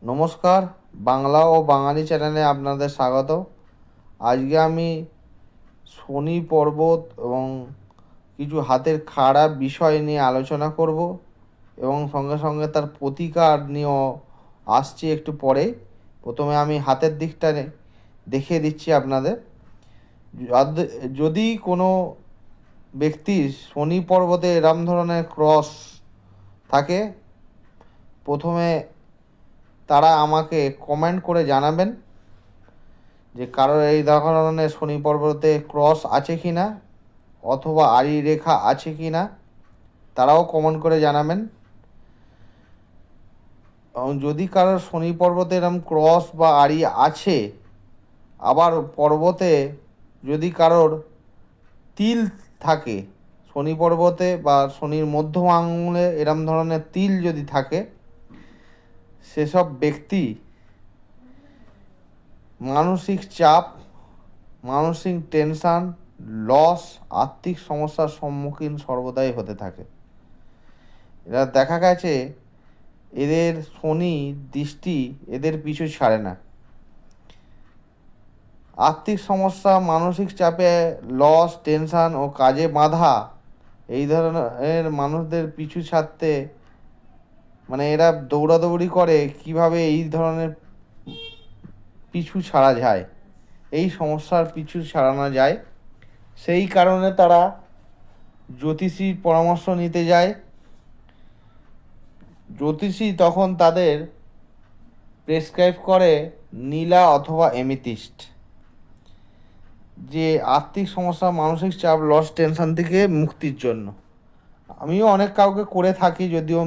নমস্কার, বাংলা ও বাঙালি চ্যানেলে আপনাদের স্বাগত। আজকে আমি শনি পর্বত এবং কিছু হাতের খারাপ বিষয় নিয়ে আলোচনা করব এবং সঙ্গে সঙ্গে তার প্রতিকার নিয়েও আসছি একটু পরে। প্রথমে আমি হাতের দিকটা দেখিয়ে দিচ্ছি আপনাদের। যদি কোনো ব্যক্তির শনি পর্বতে এরম ধরনের ক্রস থাকে, প্রথমে তারা আমাকে কমেন্ট করে জানাবেন যে কারোর এই ধরনের শনি পর্বতে ক্রস আছে কি না, অথবা আড়ি রেখা আছে কি না, তারাও কমেন্ট করে জানাবেন। এবং যদি কারোর শনি পর্বতে এরকম ক্রস বা আড়ি আছে, আবার পর্বতে যদি কারোর তিল থাকে, শনি পর্বতে বা শনির মধ্যম আঙুলে এরম ধরনের তিল যদি থাকে, সেসব ব্যক্তি মানসিক চাপ, মানসিক টেনশান, লস, আর্থিক সমস্যার সম্মুখীন সর্বদাই হতে থাকে। এরা দেখা গেছে এদের শনি দৃষ্টি এদের পিছু ছাড়ে না। আর্থিক সমস্যা, মানসিক চাপে, লস, টেনশান ও কাজে বাধা, এই ধরনের মানুষদের পিছু ছাড়তে এরা দৌড়াদৌড়ি করে কিভাবে এই ধরনের পিছু ছাড়া যায়, এই সমস্যার পিছু ছাড়ানো যায়। সেই কারণে তারা জ্যোতিষীর পরামর্শ নিতে যায়। জ্যোতিষী তখন তাদের প্রেসক্রাইব করে নীলা অথবা এমিথিস্ট, যে আর্থিক সমস্যা, মানসিক চাপ, লস, টেনশন থেকে মুক্তির জন্য। আমিও অনেক কাউকে করে থাকি, যদিও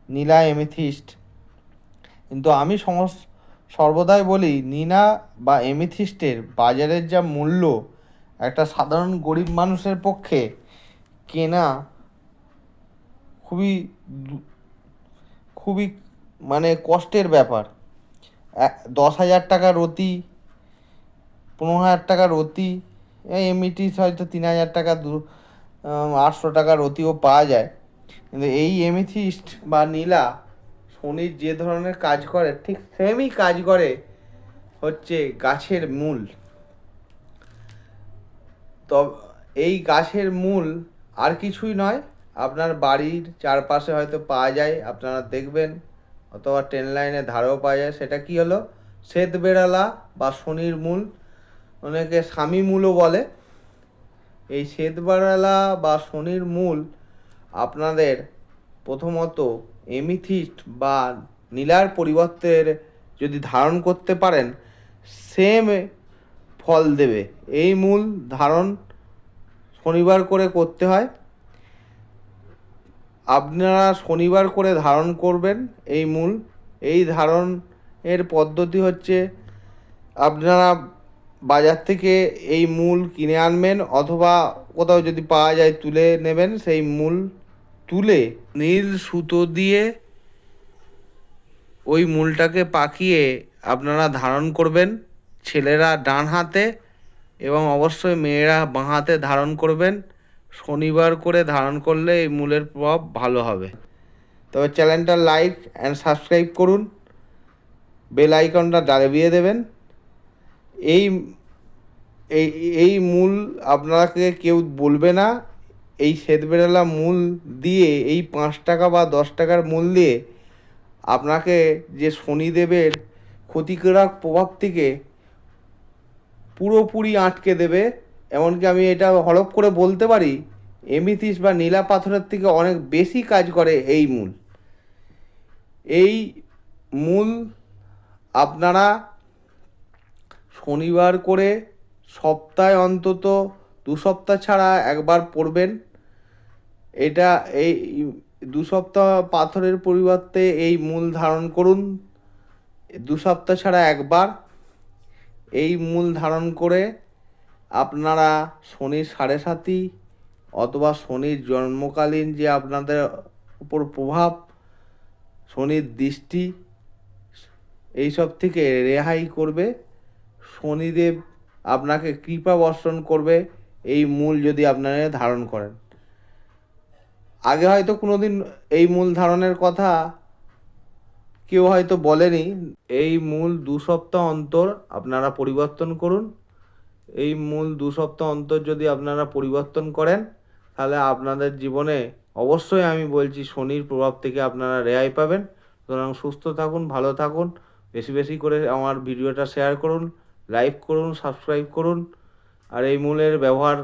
নীলা এমিথিস্ট, কিন্তু আমি সর্বদাই বলি নীলা বা এমিথিস্টের বাজারের যা মূল্য, একটা সাধারণ গরিব মানুষের পক্ষে কেনা খুবই খুবই কষ্টের ব্যাপার। 10,000 টাকা রতি, 15,000 টাকা রতি, এমিটিস হয়তো 3,000 টাকা, 800 টাকা রতিও পাওয়া যায়। কিন্তু এই এমিথিস্ট বা নীলা শনির যে ধরনের কাজ করে, ঠিক সেমই কাজ করে হচ্ছে গাছের মূল। তো এই গাছের মূল আর কিছুই নয়, আপনার বাড়ির চারপাশে হয়তো পাওয়া যায়, আপনারা দেখবেন, অথবা ট্রেন লাইনের ধারেও পাওয়া যায়। সেটা কি হলো? শ্বেত বেড়ালা বা শনির মূল, অনেকে স্বামী মূলও বলে। এই শ্বেত বেড়ালা বা শনির মূল আপনাদের প্রথমত এমিথিস্ট বা নীলার পরিবর্তে যদি ধারণ করতে পারেন, সেম ফল দেবে। এই মূল ধারণ শনিবার করে করতে হয়। আপনারা শনিবার করে ধারণ করবেন এই মূল। এই ধারণের পদ্ধতি হচ্ছে, আপনারা বাজার থেকে এই মূল কিনে আনবেন, অথবা কোথাও যদি পাওয়া যায় তুলে নেবেন। সেই মূল তুলে নীল সুতো দিয়ে ওই মূলটাকে পাকিয়ে আপনারা ধারণ করবেন। ছেলেরা ডান হাতে এবং অবশ্যই মেয়েরা বাঁ হাতে ধারণ করবেন। শনিবার করে ধারণ করলে এই মূলের প্রভাব ভালো হবে। তবে চ্যানেলটা লাইক অ্যান্ড সাবস্ক্রাইব করুন, বেল আইকনটা দাবিয়ে দেবেন। এই এই এই মূল আপনাকে কেউ বলবে না। এই শ্বেতবেড়ালা মূল দিয়ে, এই 5 টাকা বা 10 টাকার মূল দিয়ে আপনাকে যে শনিদেবের ক্ষতিকারক প্রভাব থেকে পুরোপুরি আটকে দেবে। এমনকি আমি এটা হলফ করে বলতে পারি, এমিথিস্ট বা নীলা পাথরের থেকে অনেক বেশি কাজ করে এই মূল। এই মূল আপনারা শনিবার করে সপ্তাহে অন্তত 2 সপ্তাহ ছাড়া একবার পড়বেন। এটা এই 2 সপ্তাহ পাথরের পরিবর্তে এই মূল ধারণ করুন। 2 সপ্তাহ ছাড়া একবার এই মূল ধারণ করে আপনারা শনির সাড়ে সাতি অথবা শনির জন্মকালীন যে আপনাদের উপর প্রভাব, শনির দৃষ্টি, এইসব থেকে রেহাই করবে। শনিদেব আপনাকে কৃপা বর্ষণ করবে এই মূল যদি আপনারা ধারণ করেন। আগে হয়তো কোনো দিন এই মূল ধারণের কথা কেউ হয়তো বলেনি, এই মূল 2 সপ্তাহ অন্তর আপনারা পরিবর্তন করুন। এই মূল 2 সপ্তাহ অন্তর যদি আপনারা পরিবর্তন করেন, তাহলে আপনাদের জীবনে অবশ্যই আমি বলছি শনির প্রভাব থেকে আপনারা রেহাই পাবেন। সুতরাং সুস্থ থাকুন, ভালো থাকুন, বেশি বেশি করে আমার ভিডিওটা শেয়ার করুন, লাইক করুন, সাবস্ক্রাইব করুন, আর এই মূলের ব্যবহার